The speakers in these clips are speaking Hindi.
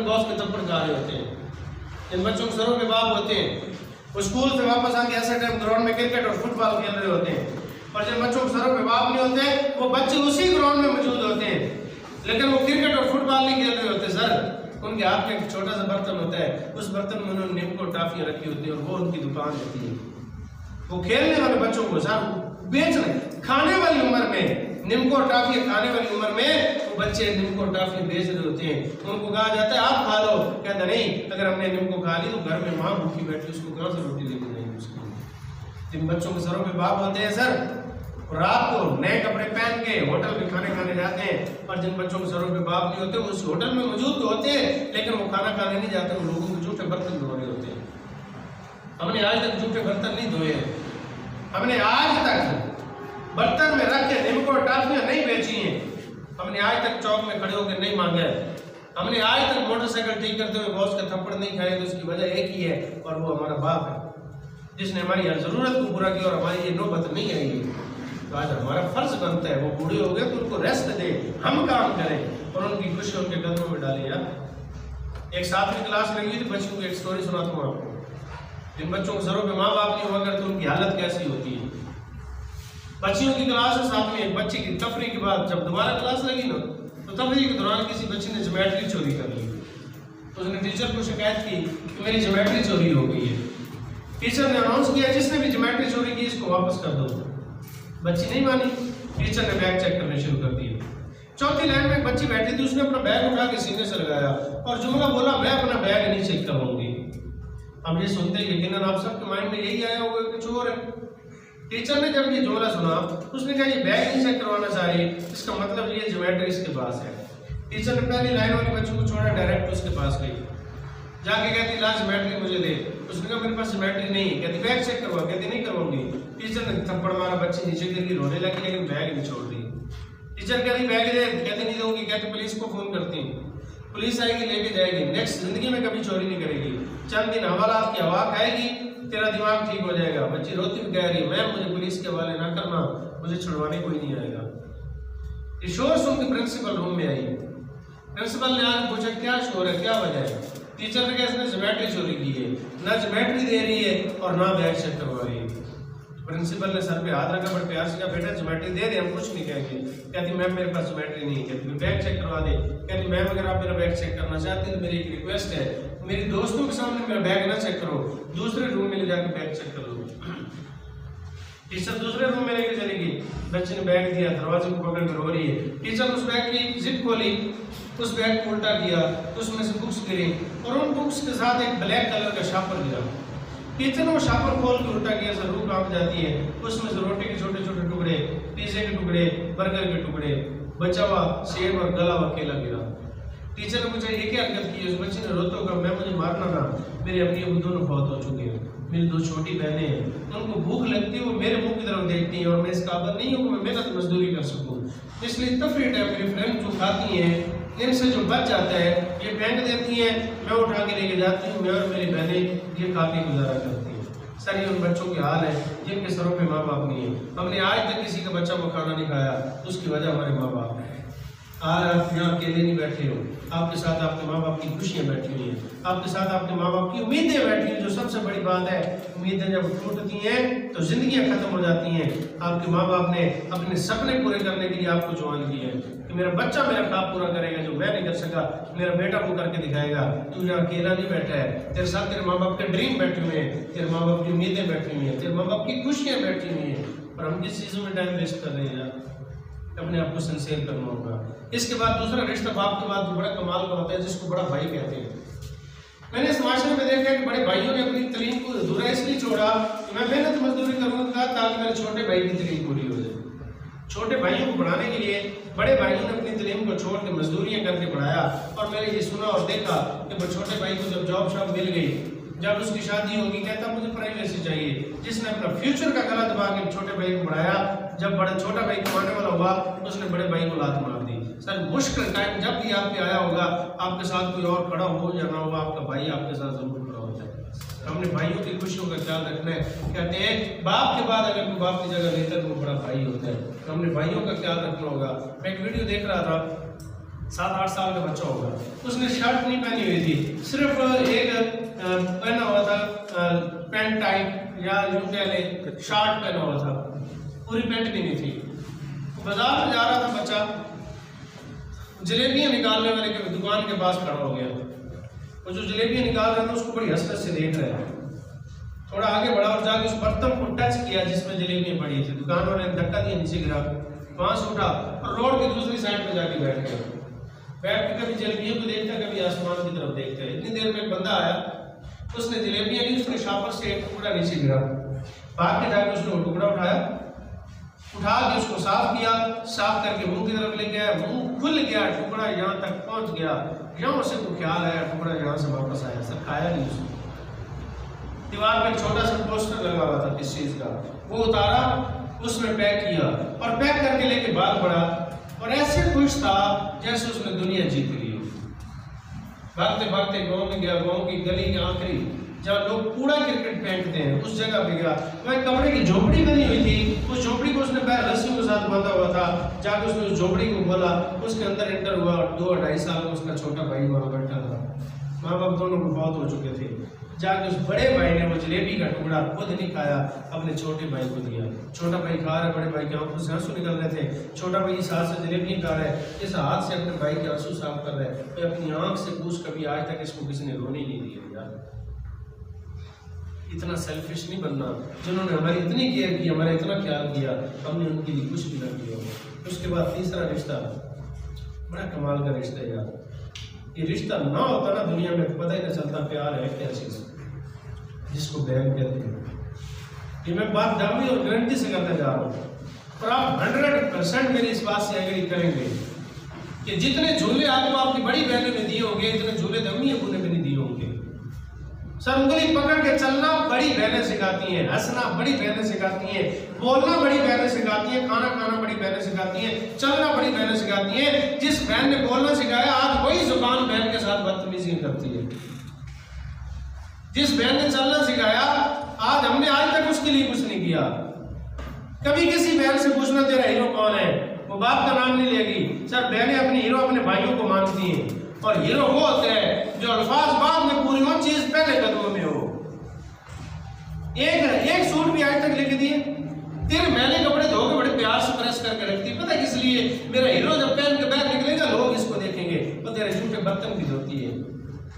अपने बॉस के थप्पड़ खा रहे होते हैं। जिन बच्चों के सरों पे बाप होते हैं वो स्कूल से वापस आके ऐसे टाइम ग्राउंड में क्रिकेट और फुटबॉल खेल रहे होते हैं, और जिन बच्चों के सरों पे बाप नहीं होते वो बच्चे उसी ग्राउंड में मौजूद होते हैं, लेकिन वो क्रिकेट और फुटबॉल नहीं खेल रहे होते। सर उनके हाथ में एक छोटा सा बर्तन होता है, उस बर्तन में उन्होंने निम्को टॉफियां रखी होती है और वो उनकी दुकान होती है। वो खेलने वाले बच्चों को सर बेच रहे, खाने वाली उम्र में निम्को टॉफी खाने वाली उम्र में वो बच्चे निम्को टॉफी बेच रहे होते हैं। उनको कहा जाता है आप खा लो, कहता नहीं, अगर हमने निम्को खा ली तो घर में माँ भूखी बैठी, उसको कहाँ से रोटी लेके जाएंगे उसको। जिन बच्चों के सरों पे बाप होते हैं सर रात को नए कपड़े पहन के होटल में खाने खाने जाते हैं, और जिन बच्चों के सरों पे बाप नहीं होते वो उस होटल में मौजूद तो होते हैं लेकिन वो खाना खाने नहीं जाते, वो लोगों के जूठे बर्तन धो रहे होते हैं। हमने आज तक जूठे बर्तन नहीं धोए, हमने आज तक बर्तन में रख के निम्को टॉफियां नहीं बेची हैं, हमने आज तक चौक में खड़े होकर नहीं मांगे, हमने आज तक मोटरसाइकिल ठीक करते हुए बॉस का थप्पड़ नहीं खाए, तो उसकी वजह एक ही है और वो हमारा बाप है जिसने हमारी हर जरूरत को पूरा किया और हमारी ये नौबत नहीं आई। तो आज हमारा फर्ज बनता है, वो बूढ़े हो गए तो उनको रेस्ट दे, हम काम करें और उनकी खुशी उनके कदमों में डालें। यार एक 7वीं क्लास लगी थी, बच्चों की एक स्टोरी सुनाता हूँ आपको। जिन बच्चों के सरों पे माँ बाप नहीं हुआ करते उनकी हालत कैसी होती है। बच्चियों की क्लास है 7वीं, एक बच्चे की तफरी के बाद जब दोबारा क्लास लगी ना, तो तफरी के दौरान किसी बच्ची ने ज्योमेट्री चोरी कर ली, तो उसने टीचर को शिकायत की कि मेरी ज्योमेट्री चोरी हो गई है। टीचर ने अनाउंस किया जिसने भी ज्योमेट्री चोरी की इसको वापस कर दो। बच्ची नहीं मानी, टीचर ने बैग चेक करने शुरू कर दिए। चौथी लाइन में एक बच्ची बैठी थी, उसने अपना बैग उठा के सीने से लगाया और जुमला बोला मैं अपना बैग नहीं चेक करवाऊंगी। अब ये सुनते ही यकीनन आप सबके माइंड में यही आया होगा कि चोर है। टीचर ने जब ये जुमला सुना उसने कहा ये बैग नहीं चेक करवाना चाह रही, इसका मतलब ये ज्योमेट्री इसके पास है। टीचर ने पहली लाइन वाली बच्ची को छोड़ा, डायरेक्ट उसके पास गई, जाके कहती ला ज्योमेट्री मुझे दे। उसने कहा मेरे पास ज्योमेट्री नहीं है, कहती बैग चेक करवा, कहती नहीं करवाऊंगी। टीचर ने थप्पड़ मारा, बच्ची नीचे गिर गई, रोने लगी लेकिन बैग नहीं छोड़ रही। टीचर कहती बैग दे, कहती नहीं दूंगी, कहती पुलिस को फोन करती, पुलिस आएगी लेके जाएगी, नेक्स्ट जिंदगी में कभी चोरी नहीं करेगी, चंद दिन हवालात की हवा खाएगी, तेरा दिमाग ठीक हो जाएगा। बच्ची रोती हुई कह रही है मैम मुझे पुलिस के हवाले ना करना, मुझे छुड़वाने कोई नहीं आएगा। ये शोर सुन के प्रिंसिपल रूम में आई। प्रिंसिपल ने आज पूछा क्या शोर है, क्या वजह है। टीचर ने कहा इसने ज्योमेट्री चोरी की है, ना ज्योमेट्री दे रही है और ना बैग चेक करवा रही है। प्रिंसिपल ने सर पे हाथ रखा, बड़े प्यार से कहा बेटा ज्योमेट्री दे दे, हम कुछ नहीं कहेंगे। कहती मैम मेरे पास ज्योमेट्री नहीं है। कहती बैग चेक करवा दे। कहती मैम अगर आप मेरा बैग चेक करना चाहते हैं तो मेरी एक रिक्वेस्ट है, मेरी दोस्तों के सामने मेरा बैग ना चेक करो, दूसरे रूम में ले जाकर बैग चेक कर लो। टीचर दूसरे रूम में लेके चली गई, बच्चे ने बैग दिया, दरवाजे को पकड़ कर रो रही है। टीचर उस बैग की जिप खोली, उस बैग को उल्टा किया, उसमें से बुक्स गिरी और उन बुक्स के साथ एक ब्लैक कलर का शापर गिरा। टीचर ने वो शापर खोल के उल्टा किया, सर रूह कांप जाती है। उसमें से रोटी के छोटे छोटे टुकड़े, पिज्जे के टुकड़े, बर्गर के टुकड़े, बचा हुआ सेब और गला हुआ केला गिरा। टीचर ने पूछा ये क्या हरकत की है। उस बच्चे ने रोते हुए कहा मैं मुझे मारना ना, मेरे अम्मी अबू दोनों फौत हो चुके हैं, मेरी 2 छोटी बहनें हैं, उनको भूख लगती है, वो मेरे मुंह की तरफ देखती है और मैं इस काबिल नहीं हूँ कि मैं मेहनत मजदूरी कर सकूँ, इसलिए तफरी टाइम मेरी फ्रेंड जो खाती हैं इनसे जो बच जाता है ये फेंक देती हैं, मैं उठा के लेके जाती हूँ, मैं और मेरी बहनें ये खा के गुजारा करती हैं। सर ये उन बच्चों के हाल है जिनके सरों पे माँ बाप नहीं है। हमने आज तक किसी का बच्चा को खाना नहीं खाया, उसकी वजह हमारे माँ बाप है। आज आप यहाँ अकेले नहीं बैठे हो, आपके साथ आपके माँ बाप की खुशियाँ बैठी हुई हैं, आपके साथ आपके माँ बाप की उम्मीदें बैठी हुई, जो सबसे बड़ी बात है। उम्मीदें जब टूटती हैं तो जिंदगियाँ खत्म हो जाती हैं। आपके माँ बाप ने अपने सपने पूरे करने के लिए आपको जवान किया है कि मेरा बच्चा मेरा ख्वाब पूरा करेगा, जो मैं नहीं कर सका मेरा बेटा वो करके दिखाएगा। तू यहाँ अकेला नहीं बैठा है, तेरे साथ तेरे माँ बाप के ड्रीम बैठे हुए हैं, तेरे माँ बाप की उम्मीदें बैठी हुई हैं, तेरे माँ बाप की खुशियाँ बैठी हुई हैं। और हम किस चीज़ों में टाइम वेस्ट कर रहे हैं यार, अपने आप को सिंसियर करना होगा। इसके बाद दूसरा रिश्ता बाप के बाद जो बड़ा कमाल का होता है जिसको बड़ा भाई कहते हैं। मैंने इस माशरे में देखा कि बड़े भाइयों ने अपनी तलीम को अधूरा इसलिए छोड़ा कि मैं मेहनत मजदूरी करूंगा ताकि मेरे छोटे भाई की तलीम पूरी हो जाए। छोटे भाइयों को पढ़ाने के लिए बड़े भाइयों ने अपनी तलीम को छोड़ के मजदूरियां करके पढ़ाया। और मैंने ये सुना और देखा कि छोटे भाई को जब जॉब शॉब मिल गई, जब उसकी शादी होगी, कहता मुझे प्राइवेसी चाहिए। जिसने अपना फ्यूचर का गला दबा के छोटे भाई को बढ़ाया, जब बड़ा छोटा भाई कमाने वाला हुआ उसने बड़े भाई को लात मार दी। सर मुश्किल टाइम जब भी आप पे आया होगा, आपके साथ कोई और खड़ा हो या ना हो, आपका भाई आपके साथ जरूर खड़ा होता है। हमने भाइयों की खुशियों का ख्याल रखना है। कहते हैं बाप के बाद अगर कोई बाप की जगह लेता है तो वो बड़ा भाई होता है, तो हमने भाइयों का ख्याल रखना होगा। मैं एक वीडियो देख रहा था, 7-8 साल का बच्चा होगा, उसने शर्ट नहीं पहनी हुई थी, सिर्फ एक पहना हुआ था पैंट टाइट या यूं कह ले शर्ट पहना हुआ था, पूरी पैंट भी नहीं थी। बाजार में जा रहा था बच्चा, जलेबियां निकालने वाले के दुकान के पास खड़ा हो गया। वो जो जलेबियां निकाल रहा था उसको बड़ी हसरत से देख रहा है। थोड़ा आगे बढ़ा और जाके उस बर्तन को टच किया जिसमें जलेबियां पड़ी थी। दुकान वाले ने धक्का दिया, नीचे गिरा, वहां से उठा और रोड की दूसरी साइड पे जाके बैठ गया। बैठ के कभी जलेबियों को देखता, कभी आसमान की तरफ देखता है। इतनी देर में एक बंदा आया, उसने जलेबियां ली, उसने शापर से एक टुकड़ा नीचे गिरा, भाग के जाके उसने वो टुकड़ा उठाया, उठा के उसको साफ किया, साफ करके मुंह की तरफ ले गया, मुंह खुल गया, टुकड़ा यहाँ तक पहुंच गया। यहाँ से को ख्याल आया, टुकड़ा यहाँ से वापस आया, सब खाया नहीं उसने। दीवार पे छोटा सा पोस्टर लगा हुआ था किस चीज का, वो उतारा, उसमें पैक किया और पैक करके लेके भाग पड़ा और ऐसे खुश था जैसे उसने दुनिया जीत ली। भागते भागते गांव में गया, गांव की गली के आखिरी जहाँ लोग कूड़ा क्रिकेट फेंकते हैं उस जगह पे गया। वह कमरे की झोपड़ी बनी हुई थी, उस झोपड़ी को उसने पैर रस्सियों के साथ बांधा हुआ था। जाके उसने उस झोपड़ी को खोला, उसके अंदर एंटर हुआ और 2-2.5 साल का उसका छोटा भाई वहां बैठा था। माँ बाप दोनों को बहुत हो चुके थे। जाके उस बड़े भाई ने वो जलेबी का टुकड़ा खुद नहीं खाया, अपने छोटे भाई को दिया। छोटा भाई खा रहा है, बड़े भाई के आंखों से आंसू निकल रहे थे। छोटा भाई इस हाथ से जलेबी खा रहा है, इस हाथ से अपने भाई के आंसू साफ कर रहा है। तो अपनी आंख से पूछ, कभी आज तक इसको किसी ने रोने नहीं दिया यार। इतना सेल्फिश नहीं बनना। जिन्होंने हमारी इतनी केयर की, हमारा इतना ख्याल किया, हमने उनके लिए कुछ भी न किया। उसके बाद तीसरा रिश्ता, बड़ा कमाल का रिश्ता है यार। ये रिश्ता ना होता ना दुनिया में, पता ही नहीं चलता प्यार है क्या चीज, जिसको प्रेम कहते हैं। ये मैं बात दावी और गारंटी से करने जा रहा हूँ, और आप 100% मेरी इस बात से एग्री करेंगे कि जितने झूले आपको आपकी बड़ी बहनों ने दिए होंगे, इतने झूले अम्मी अबू ने भी नहीं दिए होंगे। सर उंगली पकड़ के चलना बड़ी बहनें सिखाती हैं, हंसना बड़ी बहनें सिखाती हैं, बोलना बड़ी बहनें सिखाती हैं, खाना खाना बड़ी बहनें सिखाती हैं, चलना बड़ी बहनें सिखाती हैं। जिस बहन ने बोलना सिखाया, आज वही जुबान बहन के साथ बदतमीजी करती है। जिस बहन ने चलना सिखाया, आज हमने आज तक उसके लिए कुछ नहीं किया। कभी किसी बहन से पूछना तेरा हीरो कौन है, वो बाप का नाम नहीं लेगी। सर बहनें अपने हीरो अपने भाइयों को मानती हैं, और हीरो वो होते हैं जो अल्फाज बाद में पूरी हो, चीज पहले कदमों में हो। एक सूट भी आज तक लेके दिए, तेरे मैंने कपड़े धो के बड़े प्यार से प्रेस करके रखती, पता है किस लिए? मेरा हीरो जब पहन के बाहर निकलेगा लोग इसको देखेंगे, तो तेरे झूठे बर्तन की धोती है।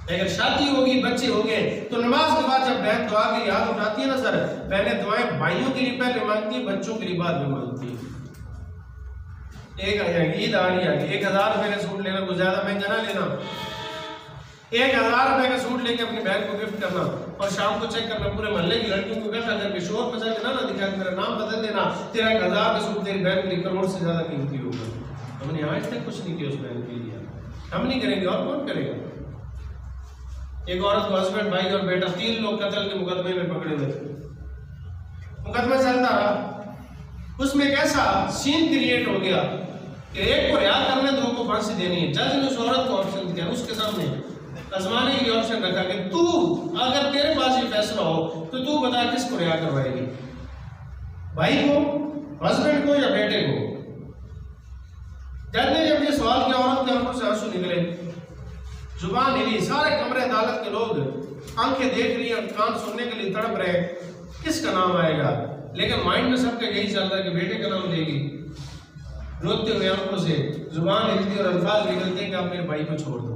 अगर शादी होगी, बच्चे हो गए, तो नमाज के बाद जब बहन दुआ के लिए हाथ उठाती है ना सर, बहनें दुआएं भाइयों के लिए पहले मांगती है, बच्चों के लिए बाद में मांगती है। एक ईद आ रही है, 1000 रुपए का सूट लेना, कुछ ज्यादा महंगा ना लेना। 1000 रुपए का सूट लेके अपनी बहन को गिफ्ट करना और शाम को चेक करना, पूरे मोहल्ले की लड़कियों को इकट्ठा करके शोर मचा के ना दिखा, मेरा नाम बदल देना, तेरा 1000 का सूट तेरी बहन के लिए करोड़ से ज्यादा कीमती होगा। हमने आज तक कुछ नहीं किया उस बहन के लिए, हम नहीं करेंगे और कौन करेगा? एक औरत को हस्बैंड, भाई और बेटा 3 लोग कत्ल के मुकदमे में पकड़े हुए थे। मुकदमा चलता रहा, उसमें एक ऐसा सीन क्रिएट हो गया कि एक को रिहा करने, 2 को फांसी देनी है। जज ने उस औरत को ऑप्शन दिया, उसके सामने आजमाने के लिए ऑप्शन रखा कि तू, अगर तेरे पास ये फैसला हो तो तू बता किसको रिहा करवाएगी, भाई को, हस्बैंड को या बेटे को? जज ने जब ये सवाल किया, औरत के आंखों से आंसू निकले, जुबान हिली, सारे कमरे अदालत के लोग आंखें देख रही हैं, कान सुनने के लिए तड़प रहे, किसका नाम आएगा? लेकिन माइंड में सबका यही चल रहा है कि बेटे का नाम लेगी। रोते हुए आंखों से जुबान हिलती और अल्फाज निकलते हैं कि आप मेरे भाई को छोड़ दो।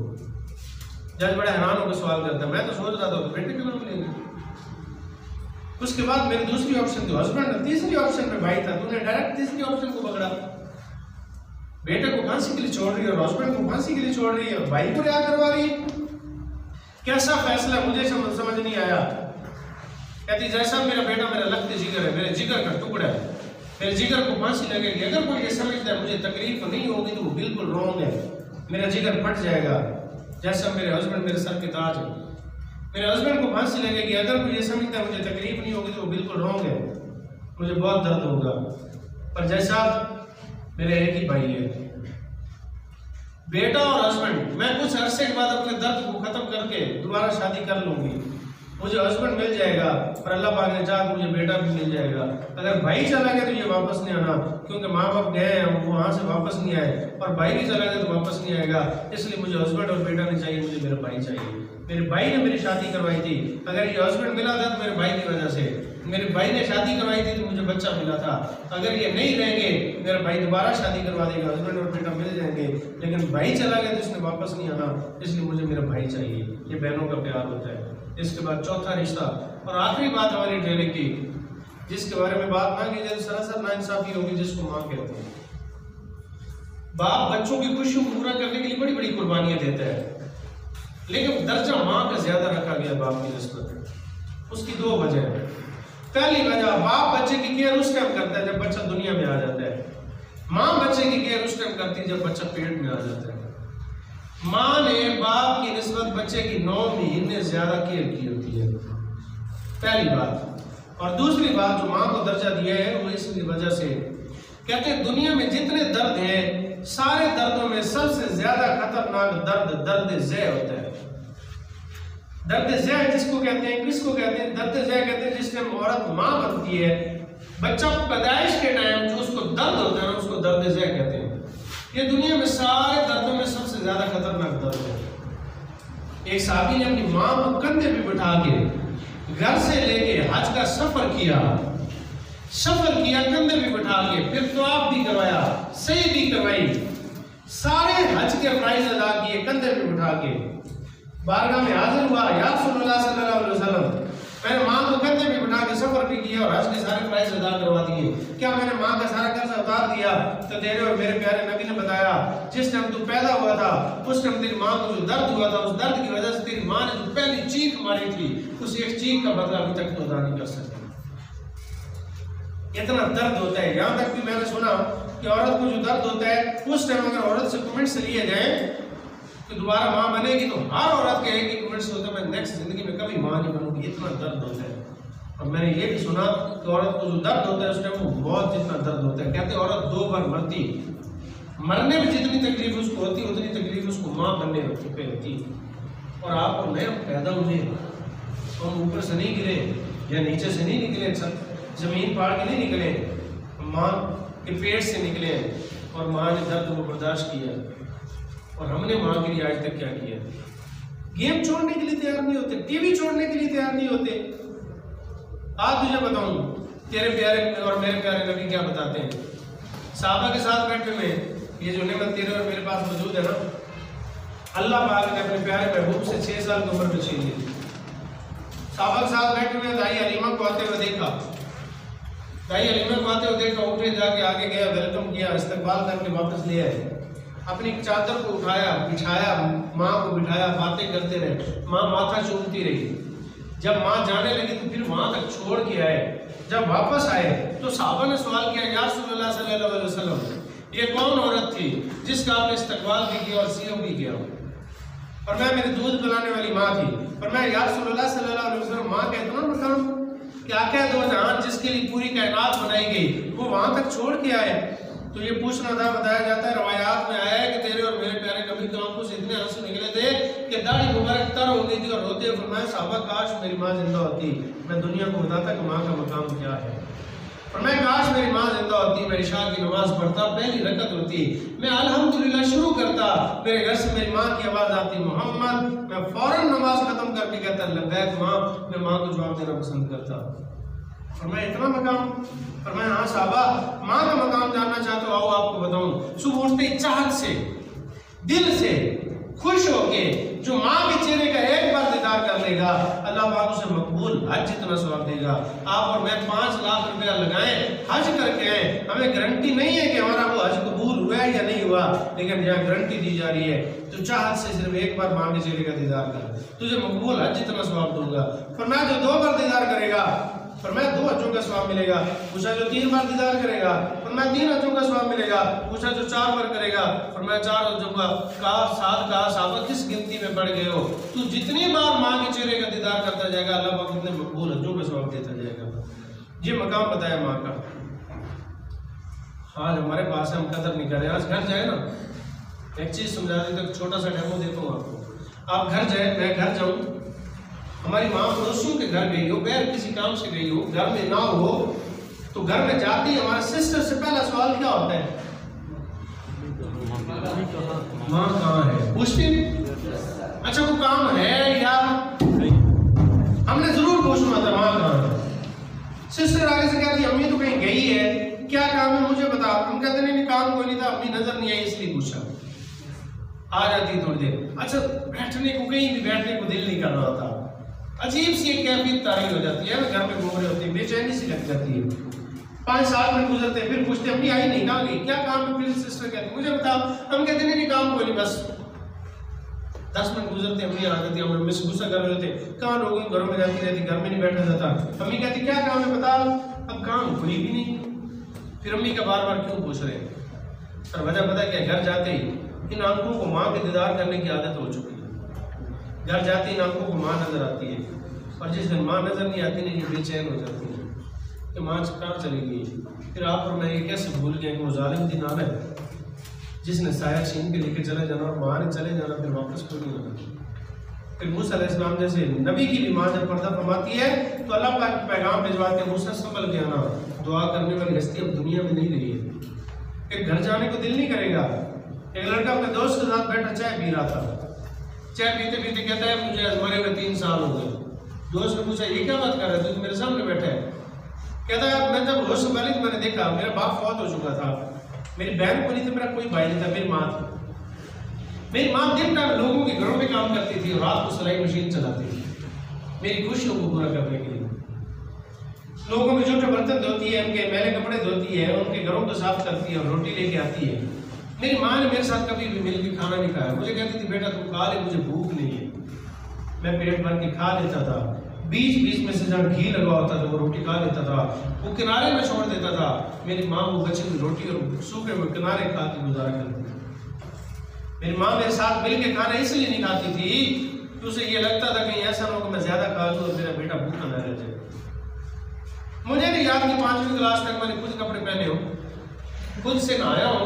जज बड़ा हैरान होकर सवाल करता है, मैं तो सोच रहा था तो बेटे का नाम लेंगे। उसके बाद मेरी दूसरी ऑप्शन थी हस्बैंड, तीसरी ऑप्शन में भाई था, तूने डायरेक्ट तीसरी ऑप्शन को पकड़ा। बेटे को फांसी के लिए छोड़ रही है और हस्बैंड को फांसी के लिए छोड़ रही है, भाई को रिहा करवा रही है। कैसा फैसला, मुझे समझ नहीं आया। कहती जैसा मेरा बेटा मेरा लगते जिगर है, मेरे जिगर का टुकड़ा है, मेरे जिगर को फांसी लगेगी। अगर कोई ये समझता है मुझे तकलीफ नहीं होगी तो वो बिल्कुल रॉन्ग है, मेरा जिगर फट जाएगा। जैसा मेरे हस्बैंड मेरे सर के ताज है, मेरे हस्बैंड को फांसी लगेगी। अगर कोई ये समझता है मुझे तकलीफ नहीं होगी तो वो बिल्कुल रॉन्ग है, मुझे बहुत दर्द होगा। पर जैसा मेरे एक ही भाई है, बेटा और हस्बैंड, मैं कुछ अरसे के बाद अपने दर्द को खत्म करके दोबारा शादी कर लूंगी। मुझे हस्बैंड मिल जाएगा और अल्लाह पाक ने चाहा मुझे बेटा भी मिल जाएगा। अगर भाई चला गया तो ये वापस नहीं आना, क्योंकि माँ बाप गए हैं वो वहाँ से वापस नहीं आए, और भाई भी चला गया तो वापस नहीं आएगा। इसलिए मुझे हस्बैंड और बेटा नहीं चाहिए, मुझे मेरा भाई चाहिए। मेरे भाई ने मेरी शादी करवाई थी, अगर ये हस्बैंड मिला था तो मेरे भाई की वजह से, मेरे भाई ने शादी करवाई थी तो मुझे बच्चा मिला था। अगर ये नहीं रहेंगे मेरा भाई दोबारा शादी करवा देगा, हस्बैंड और बेटा मिल जाएंगे, लेकिन भाई चला गया तो इसने वापस नहीं आना, इसलिए मुझे मेरा भाई चाहिए। ये बहनों का प्यार होता है। इसके बाद चौथा रिश्ता और आखिरी बात हमारी ट्रेनिंग की, जिसके बारे में बात ना की जाए सरासर नाइंसाफी होगी, जिसको माँ कहते हैं। बाप बच्चों की खुशियों को पूरा करने के लिए बड़ी बड़ी कुर्बानियां देता है, लेकिन दर्जा माँ का ज्यादा रखा गया बाप की निस्बत में। उसकी दो वजह है। पहली वजह, बाप बच्चे की केयर उस टाइम करता है जब बच्चा दुनिया में आ जाता है, माँ बच्चे की केयर उस टाइम करती है जब बच्चा पेट में आ जाता है। माँ ने बाप की निस्बत बच्चे की 9 महीने ज्यादा केयर की होती है, पहली बात। और दूसरी बात, जो माँ को दर्जा दिया है वो इस वजह से कहते हैं दुनिया में जितने दर्द हैं सारे दर्दों में सबसे ज्यादा खतरनाक दर्द दर्द ज़े होता है। दर्द ज़े जिसको कहते हैं, किसको कहते हैं? दर्द ज़े कहते हैं जिस टाइम औरत माँ बनती है, बच्चा पैदाइश के टाइम जो उसको दर्द होता है उसको दर्द ज़े कहते हैं। ये दुनिया में सारे दर्दों में सबसे ज्यादा खतरनाक दर्द है। एक साहबी ने अपनी माँ को कंधे पे बिठा के घर से लेके हज का सफर किया कंधे पे बिठा के, फिर तवाफ भी करवाया, सही भी करवाई, सारे हज के फराइज अदा किए कंधे पे बिठा के, बारगाह में हाजिर हुआ, या रसूलुल्लाह सल्लल्लाहु अलैहि वसल्लम मैंने माँ को कंधे पे बिठा के सफर भी किया और हज के सारे फराइज अदा करवा दिए, क्या मैंने माँ का सारा कर्ज उतार दिया? तो तेरे और मेरे प्यारे नबी ने बताया, जिस टाइम तू पैदा हुआ था उस टाइम तेरी माँ को जो दर्द हुआ था, उस दर्द की वजह से तेरी माँ ने जो पहली चीख मारी थी, उस एक चीख का बदला अभी तक तो अदा नहीं कर सकती। इतना दर्द होता है। यहाँ तक भी मैंने सुना कि औरत को जो दर्द होता है उस टाइम अगर औरत से कमेंट्स लिए जाए तो दोबारा माँ बनेगी तो हर औरत के एक ही कमेंट्स होता है, मैं नेक्स्ट जिंदगी में कभी माँ नहीं बनूंगी। इतना दर्द होता है। और मैंने ये भी सुना कि औरत को जो दर्द होता है उस टाइम वो बहुत जितना दर्द होता है। कहते हैं औरत 2 बार मरती, मरने में जितनी तकलीफ उसको होती उतनी तकलीफ उसको माँ बनने पे होती। और आप और मैं पैदा हुए, हम ऊपर से नहीं गिरे या नीचे से नहीं निकले, जमीन फाड़ के नहीं निकले, माँ के पेट से निकले और माँ ने दर्द को बर्दाश्त किया। और हमने माँ के लिए आज तक क्या किया? गेम छोड़ने के लिए तैयार नहीं होते, टीवी छोड़ने के लिए तैयार नहीं होते। आज तुझे बताऊं तेरे प्यारे और मेरे प्यारे नबी क्या बताते हैं। साहबा के साथ बैठे में ये जो नेमत तेरे और मेरे पास मौजूद है ना, अल्लाह पाक ने अपने प्यारे महबूब से 6 साल की उम्र में छीन ली। साहबा के साथ बैठे में दाई हलीमा को आते हुए देखा, दाई हलीमा को आते हुए देखा, उठे जाके आगे गया, वेलकम किया, इस्तकबाल करके वापस ले आए। अपनी चादर को उठाया, बिछाया, माँ को बिठाया, बातें करते रहे, माँ माथा चूमती रही। जब माँ जाने लगी तो फिर वहां तक छोड़ के आए। जब वापस आए तो साहबा ने सवाल किया, या रसूलुल्लाह सल्लल्लाहु अलैहि वसल्लम, ये कौन औरत थी जिसका आपने इस्तकबाल भी किया और सीएम भी किया? और मैं मेरी दूध पिलाने वाली माँ थी। और मैं या रसूलुल्लाह सल्लल्लाहु अलैहि वसल्लम, माँ का इतना मकाम, क्या क्या दो जहान जिसके लिए पूरी कायनात बनाई गई वो वहां तक छोड़ के आए। तो ये पूछना था, बताया जाता है रवायात में आया है कि तेरे और मेरे प्यारे नबी की आंखों से इतने आंसू निकले थे कि दाढ़ी मुबारक तर हो गई थी और रोते फरमाया, साहबा काश मेरी माँ जिंदा होती, मैं दुनिया को बताता कि माँ का मकाम क्या है। और मैं काश मेरी माँ जिंदा होती, मैं इशा की नमाज पढ़ता, पहली रकत होती, मैं अल्हम्दुलिल्लाह शुरू करता, मेरे घर से मेरी माँ की आवाज आती मोहम्मद, मैं फौरन नमाज खत्म करके कहता लब्बैक माँ, मैं माँ को जवाब देना पसंद करता। और मैं इतना मकाम, और मैं हाँ साहबा माँ का मकाम जानना चाहते हो, आओ आपको बताऊं। सुबह उठते चाहत से, दिल से खुश होके जो माँ के चेहरे का एक बार दीदार कर लेगा, अल्लाह पाक उसे मकबूल हज जितना सवाब देगा। आप और मैं 5 लाख रुपया लगाएं, हज करके आए, हमें गारंटी नहीं है कि हमारा वो हज कबूल हुआ या नहीं हुआ, लेकिन यहाँ गारंटी दी जा रही है तो चाहत से सिर्फ एक बार माँ के चेहरे का दीदार कर, तुझे मकबूल हज जितना सवाब दूंगा। फरमाया जो 2 बार दीदार करेगा, फरमाया 2 हजों का सवाब मिलेगा। पूछा जो 3 बार दीदार करेगा, फरमाया 3 हजों का सवाब मिलेगा। पूछा जो 4 बार करेगा, फरमाया 4 हजों का। कहा 7 कहा, साहबा किस गिनती में पड़ गए हो? तू जितनी बार माँ के चेहरे का दीदार करता जाएगा, अल्लाह पाक उतने मकबूल हजों का सवाब देता जाएगा। ये मकाम बताया माँ का। हाँ हमारे पास हम कदर नहीं कर रहे। आज घर जाए ना, एक चीज समझा देते, छोटा सा डेमो देता हूँ आपको। आप घर जाए, मैं घर जाऊँ, हमारी माँ पड़ोसियों के घर गई हो, बैर किसी काम से गई हो, घर में ना हो, तो घर में जाती है हमारे सिस्टर से पहला सवाल क्या होता है? माँ कहाँ है? पूछती नहीं। अच्छा वो काम है या हमने जरूर पूछना था माँ कहाँ है। सिस्टर आगे से कहती है अम्मी तो कहीं गई है, क्या काम है मुझे बता। हम कहते नहीं काम कोई नहीं था, अम्मी नजर नहीं आई इसलिए पूछा। आ जाती थोड़ी देर। अच्छा बैठने को कहीं भी बैठने को दिल नहीं कर रहा था, अजीब सी एक कैफियत तारी हो जाती है, घर में घूम रहे होते हैं, बेचैनी सी लग जाती है। 5-7 मिनट गुजरते फिर पूछते अम्मी आई नहीं, कहाँ गई, क्या काम है? फिर सिस्टर कहती मुझे बता। हम कहते नहीं काम कोई नहीं बस। 10 मिनट गुजरते अम्मी आ जाती, हम मिस गुस्सा कर रहे होते, कहाँ लोगों घरों में जाती रहती, घर में नहीं बैठा जाता। अम्मी कहती क्या काम है बता। अब काम कोई भी नहीं। फिर अम्मी का बार बार क्यों पूछ रहे हैं? सर वजह पता है क्या? घर जाते ही इन आंखों को माँ के दीदार करने की आदत हो चुकी है। घर जाते ही इन आंखों को माँ नजर आती है, और जिस दिन माँ नजर नहीं आती नहीं बेचैन हो जाती है कि माँ कहाँ चली गई। फिर आप और मैं ये कैसे भूल गए कि वो जालिम दिन आना है जिसने साया छीन के लेके चले जाना और माँ ने चले जाना फिर वापस कोई नहीं आना। फिर मूसा अलैहिस्सलाम जैसे नबी की भी माँ जब पर्दा फरमाती है तो अल्लाह पाक पैगाम भिजवाते हैं मूसा संभल के आना, दुआ करने वाली हस्ती अब दुनिया में नहीं रही है। फिर घर जाने को दिल नहीं करेगा। एक लड़का अपने दोस्त के साथ बैठा चाय पी रहा था, चाय पीते पीते कहता है मुझे मरे हुए 3 साल हो गए। दोस्त ने पूछा ये क्या बात कर रहे थे, तू मेरे सामने बैठा है? कहता है मैं जब होश संभाली तो मैंने देखा मेरा बाप फौत हो चुका था, मेरी बहन को नहीं थी, मेरा कोई भाई नहीं था, मेरी माँ थी। मेरी माँ दिन टाइम लोगों के घरों में काम करती थी और रात को सिलाई मशीन चलाती थी मेरी खुशियों को पूरा करने के लिए। लोगों के जूठे बर्तन धोती है, उनके मैले कपड़े धोती है, उनके घरों को साफ करती है और रोटी लेके आती है। मेरी माँ ने मेरे साथ कभी भी मिलकर खाना नहीं खाया। मुझे कहती थी बेटा तुम खा ले, मुझे भूख नहीं है। मैं पेट भर के खा लेता था। बीच में से जब घी लगा होता था वो रोटी खा लेता था, वो किनारे में छोड़ देता था। मेरी माँ वो बची हुई रोटी और सूखे हुए किनारे खा के गुजारा करती थी। मेरी माँ मेरे साथ मिल के खाना इसलिए नहीं खाती थी कि उसे ये लगता था कहीं ऐसा ना हो कि मैं ज्यादा खा लूँ और मेरा बेटा भूखा न रह जाए। मुझे नहीं याद कि 5वीं क्लास तक मैंने खुद कपड़े पहने हो, खुद से नहाया हो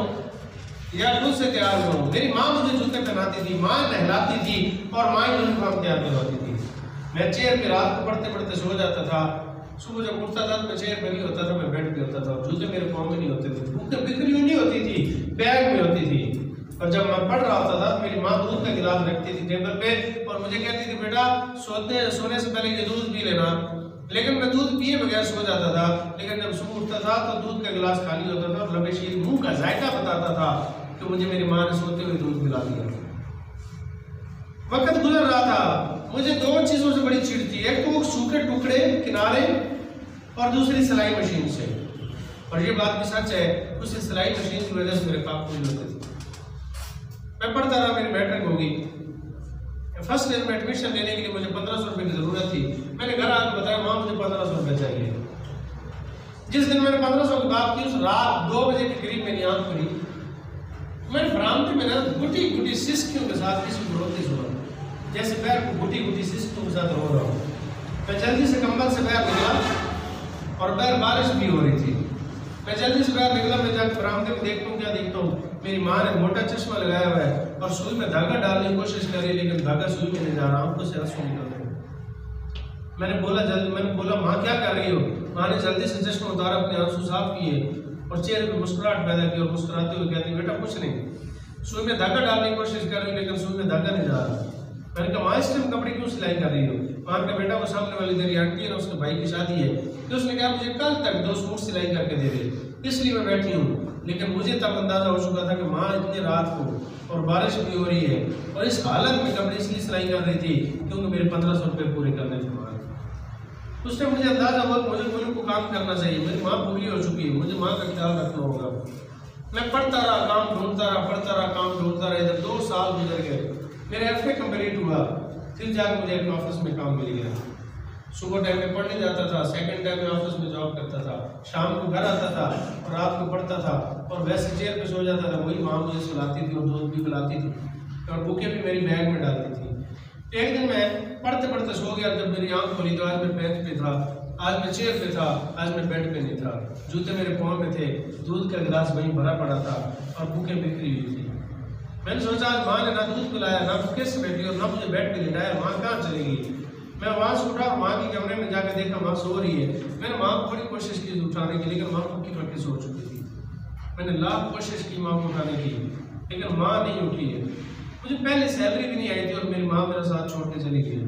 या खुद से तैयार हुआ हूँ। मेरी माँ मुझे जूते पहनाती थी, माँ नहलाती थी और माँ यूनिफॉर्म तैयार करवाती थी। मैं चेयर पे रात को पढ़ते पढ़ते सो जाता था। सुबह जब उठता था तो मैं चेयर पे नहीं होता था, मैं बेड पे होता था। जूते मेरे पाँव में नहीं होते थे, बुकें बिखरी नहीं होती थी, बैग में होती थी। और जब मैं पढ़ रहा होता था तो मेरी माँ दूध का गिलास रखती थी टेबल पे और मुझे कहती थी बेटा सोने से पहले ये दूध पी लेना। लेकिन मैं दूध पिए बगैर सो जाता था। लेकिन जब सुबह उठता था तो दूध का गिलास खाली होता था और लबे शीर मुंह का जायका बताता था कि मुझे मेरी माँ ने सोते हुए दूध पिला दिया। वक्त गुजर रहा था, मुझे 2 चीजों से बड़ी चिढ़ थी। एक तो सूखे टुकड़े किनारे और दूसरी सिलाई मशीन से। और ये बात भी सच है, उस सिलाई मशीन की वजह से मेरे पाप पूरे होते थे। मैं पढ़ता रहा, मेरी मैट्रिक होगी। फर्स्ट ईयर में एडमिशन लेने के लिए मुझे 1500 रुपये की जरूरत थी। मैंने घर आकर बताया माँ मुझे 1500 रुपये चाहिए। जिस दिन मैंने 1500 की बात की उस रात 2 बजे के करीब मेरी आंख खुली। मैंने भ्रांति में गुटी गुटी सिस्कियों के साथ किसी को रोते सुना, जैसे पैर को गुटी गुटी सिस्कियों के साथ रो रहा हूँ। मैं जल्दी से कंबल से बाहर निकला और बाहर बारिश भी हो रही थी। मैं जल्दी से बाहर निकला, मैं जाकर बरामदे में देखता हूँ, क्या देखता हूँ, मेरी माँ ने मोटा चश्मा लगाया हुआ है और सुई में धागा डालने की कोशिश कर रही है, लेकिन धागा सुई में नहीं जा रहा, आंखों से आंसू निकल रहे हैं। मैंने बोला माँ क्या कर रही हो? माँ ने जल्दी से चश्मा उतारा, अपने आंसू साफ किए और चेहरे पे मुस्कुराहट पैदा की और मुस्कुराते हुए कहती बेटा कुछ नहीं, सुई में धागा डालने की कोशिश कर रही हूँ लेकिन सुई में धागा नहीं जा रहा। मैंने कहा माँ इस टाइम कपड़े क्यों सिलाई कर रही हो? माँ का बेटा वो सामने वाली तेरी आंटी है ना, उसके भाई की शादी है, तो उसने कहा मुझे कल तक 2 सूट सिलाई करके दे दे, इसलिए मैं बैठी हूँ। लेकिन मुझे तब अंदाजा हो चुका था कि माँ इतनी रात को और बारिश भी हो रही है और इस हालत में कपड़े इसलिए सिलाई कर रही थी क्योंकि मेरे 1500 रुपये पूरे करने थे। उसने मुझे अंदाजा हुआ मुझे कोई को काम करना चाहिए, मेरी माँ पूरी हो चुकी है, मुझे माँ का ख्याल रखना होगा। मैं पढ़ता रहा, काम ढूंढता रहा, पढ़ता रहा, काम ढूंढता रहा। इधर 2 साल गुजर गए, मेरा FA कंप्लीट हुआ, फिर जाकर मुझे एक ऑफिस में काम मिल गया। सुबह टाइम में पढ़ने जाता था, सेकंड टाइम में ऑफिस में जॉब करता था, शाम को घर आता था और रात को पढ़ता था और वैसे चेयर पे सो जाता था। वही माँ मुझे सुलाती थी और दूध भी पिलाती थी और बुकें भी मेरी बैग में डालती थी। एक दिन मैं पढ़ते पढ़ते सो गया। जब मेरी आंख खुली तो आज मैं बेंच पे था, आज मैं चेयर पे था, आज मैं बेड पे नहीं था। जूते मेरे पाँव में थे, दूध का गिलास वहीं भरा पड़ा था और बुकें बिखरी हुई थी। मैंने सोचा आज माँ ने ना दूध पिलाया, ना बुके से बैठी और ना मुझे बेड पे लिटाया, माँ कहाँ चलेगी। मैं वहाँ से उठा और माँ की कमरे में जाकर देखा माँ सो रही है। मैंने माँ को बड़ी कोशिश की उठाने की, लेकिन माँ पक्की पक्की सो चुकी थी। मैंने लाख कोशिश की माँ को उठाने की, लेकिन माँ नहीं उठी है। मुझे पहले सैलरी भी नहीं आई थी और मेरी माँ मेरा साथ छोड़ के चली गई।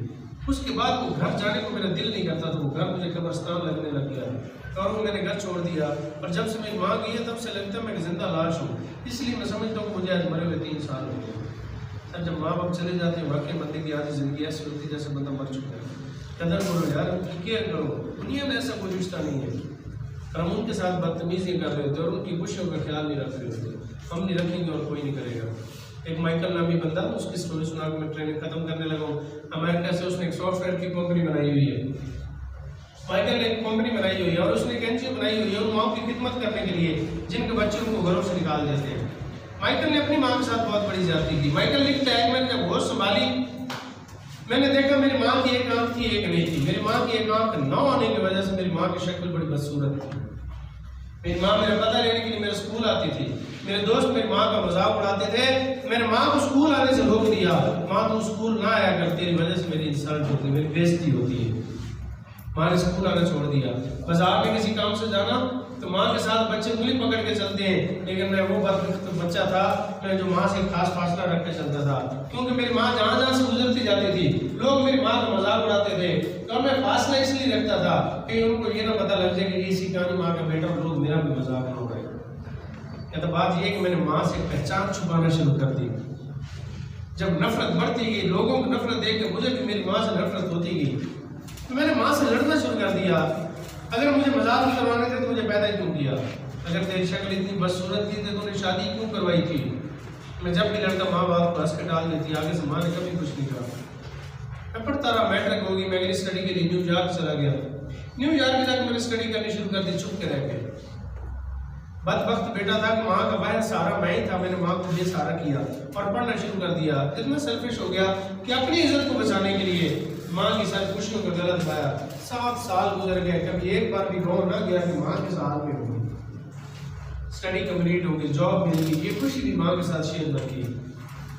उसके बाद वो घर जाने को मेरा दिल नहीं करता था, वो घर मुझे कब्रिस्तान लगने लग गया और वो मैंने घर छोड़ दिया। और जब से मेरी माँ गई है तब से लगता है मैं जिंदा लाश हूँ। इसलिए मैं समझता हूँ मुझे आज मरे हुए 3 साल हो गए। सर जब माँ बाप चले जाते हैं वाकई बंदे की आधी जिंदगी ऐसी होती है जैसे बंदा मर चुका है। कदर करो यार, उनकी केयर करो। दुनिया में ऐसा कोई रिश्ता नहीं है। और हम उनके साथ बदतमीजी कर रहे होते और उनकी खुशियों का ख्याल नहीं रख रहे होते। हम नहीं रखेंगे और कोई नहीं करेगा। एक माइकल नामी बंदा, उसकी स्टोरी सुना के मैं ट्रेनिंग खत्म करने लगा हूँ। अमेरिका से उसने एक सॉफ्टवेयर की कंपनी बनाई हुई है। माइकल ने एक कंपनी बनाई हुई है और उसने एक एनजीओ बनाई हुई है उन माओ की खिदमत करने के लिए जिनके बच्चे उनको घरों से निकाल देते हैं। माइकल ने अपनी माँ के साथ बहुत बड़ी ज्यादती की। माइकल लिखता है मैंने जब होश संभाली मैंने देखा मेरी माँ की एक आंख थी एक नहीं थी। मेरी माँ की एक आंख न होने की वजह से मेरी माँ की शक्ल बड़ी बदसूरत थी। मेरी माँ मेरा पता लेने के लिए मेरे स्कूल आती थी। मेरे दोस्त मेरी माँ का मजाक उड़ाते थे। मैंने माँ को स्कूल आने से रोक दिया। माँ तू स्कूल ना आया कर, तेरी वजह से मेरी इंसल्ट होती है, मेरी बेइज्जती होती है। माँ ने स्कूल आना छोड़ दिया। बाजार में किसी काम से जाना तो माँ के साथ बच्चे उंगली पकड़ के चलते हैं, लेकिन मैं वो बच्चा था मैं जो माँ से खास फासला रख के चलता था, क्योंकि मेरी माँ जहाँ जहाँ से गुजरती जाती थी लोग मेरी माँ का मजाक उड़ाते थे। तो मैं फासला इसलिए रखता था कि उनको ये ना पता लग जाए कि इसी कहानी माँ का बेटा और लोग मेरा भी मजाक ना उड़ाए। या तो बात ये कि मैंने माँ से पहचान छुपाना शुरू कर दी। जब नफरत बढ़ती गई, लोगों को नफरत देख के मुझे भी मेरी माँ से नफरत होती गई, तो मैंने माँ से लड़ना शुरू कर दिया। अगर मुझे मजाक नहीं करवाने थे तो मुझे पैदा ही क्यों किया? अगर तेरी शक्ल इतनी बदसूरत थी तो तूने शादी क्यों करवाई थी? मैं जब भी लड़ता माँ बाप को हंस के डाल देती। आगे से माँ ने कभी कुछ नहीं कहा। मैं पढ़ता रहा, मैट्रिक होगी, मैं स्टडी के लिए न्यूयॉर्क चला गया। न्यूयॉर्क जाकर मैंने स्टडी करनी शुरू कर दी छुप के रह के। बदबख्त बेटा था कि माँ का बाहर सहारा मैं ही था। मैंने माँ को ये सहारा किया और पढ़ना शुरू कर दिया। इतना सेल्फिश हो गया कि अपनी इज्जत को बचाने के लिए माँ की सारी खुशियों का गलत पाया। 7 साल गुजर गए, कभी एक बार भी गाँव ना गया कि माँ के साथ में होगी, स्टडी कंप्लीट होगी, जॉब मिल गई, ये खुशी भी माँ के साथ शेयर न की।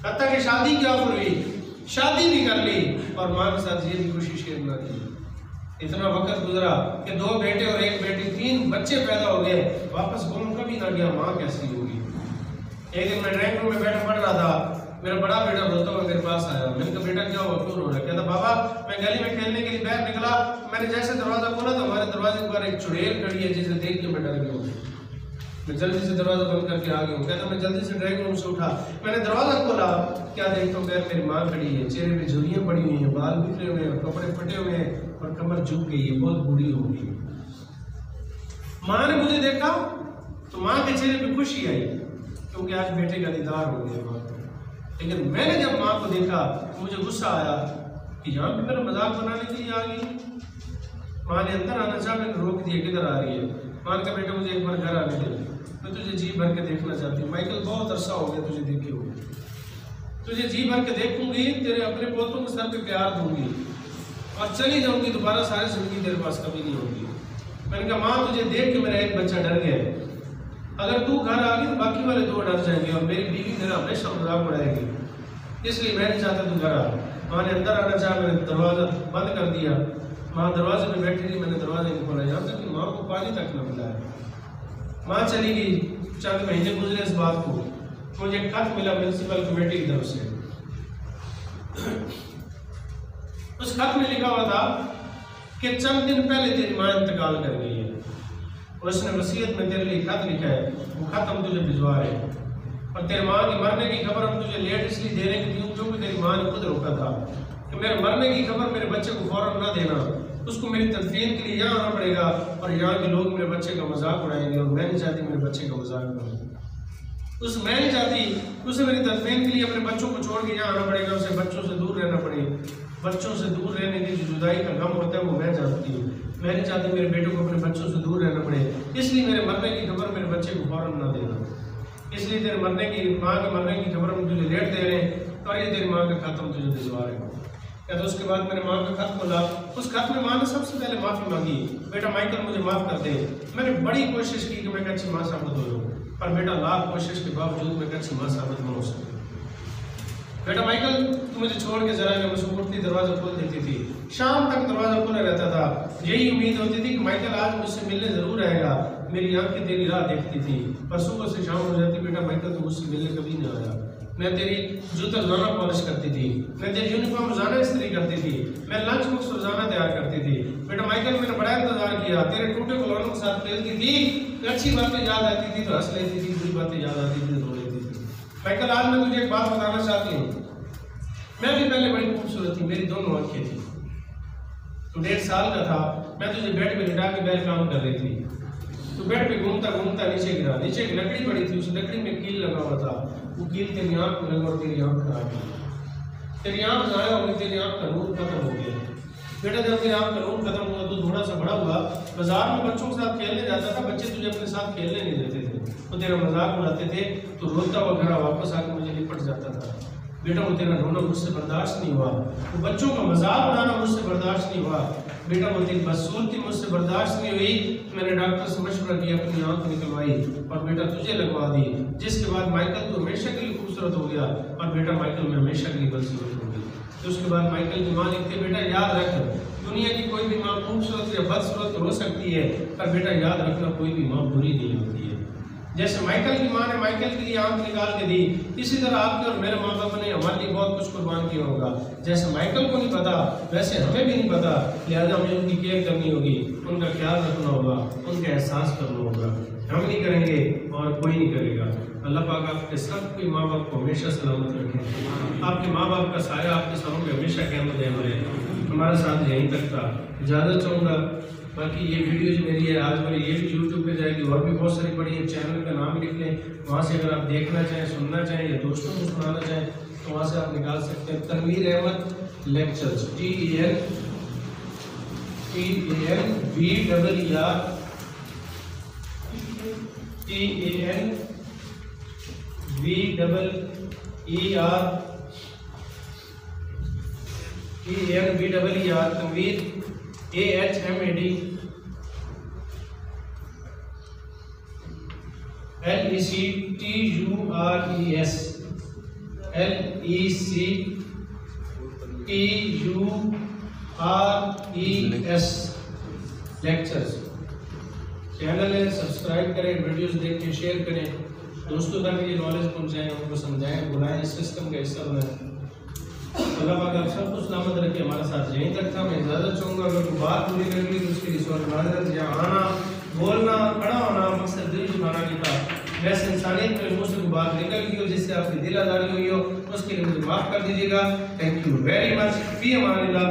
हत्ता कि शादी की ऑफर हुई, शादी भी कर ली और माँ के साथ ये भी खुशी शेयर न की। इतना वक्त गुजरा कि 2 बेटे और 1 बेटी, 3 बच्चे पैदा हो गए। वापस गाँव कभी ना गया। माँ कैसी होगी? एक दिन मैं ड्राइंग रूम में बैठा पढ़ रहा था, मेरा बड़ा बेटा रोता हुआ मेरे पास आया। मैंने कहा बेटा क्या हुआ, क्यों रो रहा है? कहता बाबा मैं गली में खेलने के लिए बाहर निकला, मैंने जैसे दरवाजा खोला तो हमारे दरवाजे के ऊपर एक चुड़ैल खड़ी है जिसे देख के मैं डर गया हूँ। मैं जल्दी से दरवाजा बंद करके आ गया हूँ। कहता मैं जल्दी से ड्राइंग रूम से उठा, मैंने दरवाजा खोला, क्या देखता हूँ मेरी माँ खड़ी है, चेहरे पे झुर्रियाँ पड़ी हुई हैं, बाल बिखरे हुए हैं, कपड़े फटे हुए हैं और कमर झुक गई है, बहुत बूढ़ी हो गई। माँ ने मुझे देखा तो माँ के चेहरे पे खुशी आई क्योंकि आज बेटे का दीदार हो गया माँ को। लेकिन मैंने जब माँ को देखा तो मुझे गुस्सा आया कि यहाँ पे मेरा मजाक बनाने के लिए आ गई। माँ ने अंदर आना चाहा, मैंने रोक दिया, किधर आ रही है? माँ का बेटा मुझे एक बार घर आने दे, मैं तुझे जी भर के देखना चाहती हूँ। माइकल बहुत अरसा हो गया तुझे देखे हुए, तुझे जी भर के देखूंगी, तेरे अपने पोतों के सर पे प्यार दूंगी और चली जाऊंगी, दोबारा सारी जिंदगी तेरे पास कभी नहीं होगी। मैंने कहा माँ तुझे देख के मेरा एक बच्चा डर गया, अगर तू घर आ गई तो बाकी वाले 2 डर जाएंगे और मेरी बीवी मेरा हमेशा मजाक उड़ाएगी, इसलिए मैं नहीं चाहता तू घर आ। माँ ने अंदर आना चाहा, मैंने दरवाजा बंद कर दिया। माँ दरवाजे पे बैठी थी, मैंने दरवाजा नहीं खोला, यहाँ तक कि माँ को पानी तक न मिला है। माँ चली गई, चंद महीने गुजरे इस बात को, मुझे खत मिला म्यूनसिपल कमेटी की तरफ से। उस खत में लिखा हुआ था कि चंद दिन पहले तेरी माँ इंतकाल कर गई है, उसने वसीयत में तेरे लिए खत लिखा है, वो खत हम तुझे भिजवा रहे हैं। और तेरे माँ की मरने की खबर हम तुझे लेट इसलिए दे रहे हैं क्योंकि तेरी माँ ने खुद रोका था कि मेरे मरने की खबर मेरे बच्चे को फौरन ना देना, उसको मेरी तदफीन के लिए यहाँ आना पड़ेगा और यहाँ के लोग मेरे बच्चे का मजाक उड़ाएंगे और मैं नहीं चाहती मेरे बच्चे का मजाक उड़ाए। मैं नहीं चाहती उसे मेरी तदफीन के लिए अपने बच्चों को छोड़ के यहाँ आना पड़ेगा, उसे बच्चों से दूर रहना पड़ेगा। बच्चों से दूर रहने की जो जुदाई का गम होता है वो मैं जानती हूँ। मैं नहीं चाहती मेरे बेटों को अपने बच्चों से दूर रहना पड़े, इसलिए मेरे मरने की खबर मेरे बच्चे को फौरन ना देना। इसलिए तेरे मरने की माँ के मरने की खबर हम तुझे लेट दे रहे हैं और ये तेरी माँ का खत हम तुझे भिजवा रहे हैं। या तो उसके बाद मैंने माँ का खत खोला, उस खत में माँ ने सबसे पहले माफ़ी मांगी, बेटा माइकल मुझे माफ़ कर दे। मैंने बड़ी कोशिश की कि मैं एक अच्छी माँ साबित हो जाऊँ, पर बेटा लाख कोशिश के बावजूद मैं एक अच्छी माँ साबित न हो सकी। बेटा माइकल तू मुझे छोड़ के जरा मैं सुबह उठती दरवाजा खोल देती थी, शाम तक दरवाजा खुला रहता था। यही उम्मीद होती थी कि माइकल आज मुझसे मिलने जरूर आएगा। मेरी आंखें तेरी राह देखती थी, पर सुबह से शाम हो जाती बेटा माइकल तू मुझसे मिलने कभी नहीं आया। मैं तेरी जूता रोजाना पॉलिश करती थी, मैं तेरी यूनिफॉर्म रोजाना इस्त्री करती थी, मैं लंच बॉक्स रोजाना तैयार करती थी। बेटा माइकल मैंने बड़ा इंतजार किया, तेरे टूटे खिलौनों के साथ खेलती थी, अच्छी बातें याद आती थी तो हंस लेती थी, बुरी बातें याद आती थी तो रो लेती थी। माइकल आज मैं तुझे एक बात बताना चाहती हूँ, मैं भी पहले बड़ी खूबसूरत थी, मेरी दोनों आंखें थी। तू 1.5 साल का था, मैं तुझे बेड पे लिटा के बैल काम कर रही थी। तू बेड पे घूमता घूमता नीचे गिरा, नीचे एक लकड़ी पड़ी थी, उस लकड़ी में कील लगा हुआ था, वो कील तेरी आंख में लगा और तेरी आंख खराब हुई, तेरी आंख जाया और तेरी आंख का नूर खत्म हो गया। बेटा जब तेरी आंख का नूर खत्म हुआ तो थोड़ा सा बड़ा हुआ, बाजार में बच्चों के साथ खेलने जाता था, बच्चे तुझे अपने साथ खेलने नहीं देते थे, वो तेरा मजाक उड़ाते थे, तो रोता हुआ घर वापस आकर मुझे लिपट जाता था। बेटा वो तेरा रोना मुझसे बर्दाश्त नहीं हुआ, वो बच्चों का मजाक उड़ाना मुझसे बर्दाश्त नहीं हुआ। बेटा वो तेरी बदसूरती मुझसे बर्दाश्त नहीं हुई, मैंने डॉक्टर से मशवरा किया, अपनी आंख निकलवाई और बेटा तुझे लगवा दी, जिसके बाद माइकल तो हमेशा के लिए खूबसूरत हो गया और बेटा माइकल में हमेशा के लिए बदसूरत हो गई। तो उसके बाद माइकल की माँ लिखते बेटा याद रख, दुनिया की कोई भी माँ खूबसूरत या बदसूरत हो सकती है, पर बेटा याद रखना कोई भी माँ बुरी नहीं होती है। जैसे माइकल की माँ ने माइकल के लिए आंख निकाल के दी, इसी तरह आपके और मेरे माँ बाप ने हमारे लिए बहुत कुछ कुर्बान किया होगा। जैसे माइकल को नहीं पता वैसे हमें भी नहीं पता, लिहाजा हमें उनकी केयर करनी होगी, उनका ख्याल रखना होगा, उनका एहसास करना होगा। हम नहीं करेंगे और कोई नहीं करेगा। अल्लाह पाक आपके सबके माँ बाप को हमेशा सलामत रखें, आपके माँ बाप का साया आपके सरों में हमेशा क़यामत रहे। हमारा साथ यहीं तक था, इजाज़त चाहूँगा। बाकी ये वीडियो जो मेरी है आज वाली, ये भी यूट्यूब पे जाएगी, और भी बहुत सारी पड़ी है, चैनल का नाम लिख लें, वहाँ से अगर आप देखना चाहें, सुनना चाहें या दोस्तों को सुनाना चाहें तो वहाँ से आप निकाल सकते हैं। Tanveer Ahmad lectures, TNVER Tanveer AHMAD LECTURES lectures channel है, सब्सक्राइब करें, वीडियोस देख के शेयर करें, दोस्तों तक ये नॉलेज पहुंचाएं, उनको समझाएं, बुलाएं, इस सिस्टम का हिस्सा बनाएं। अल्लाह पाक आप सबको सलामत रखे। हमारा साथ यहीं तक था, मैं इजाज़त चाहूँगा। अगर कोई बात पूरी कर ली तो उसके लिए सवाल माजरत, या आना बोलना खड़ा होना मकसद दिल झुकाना नहीं था, वैसे इंसानियत में मुझसे कोई बात निकल गई हो जिससे आपकी दिल आज़ारी हुई हो, उसके लिए मुझे माफ़ कर दीजिएगा। Thank you very much. फी अमानिल्लाह।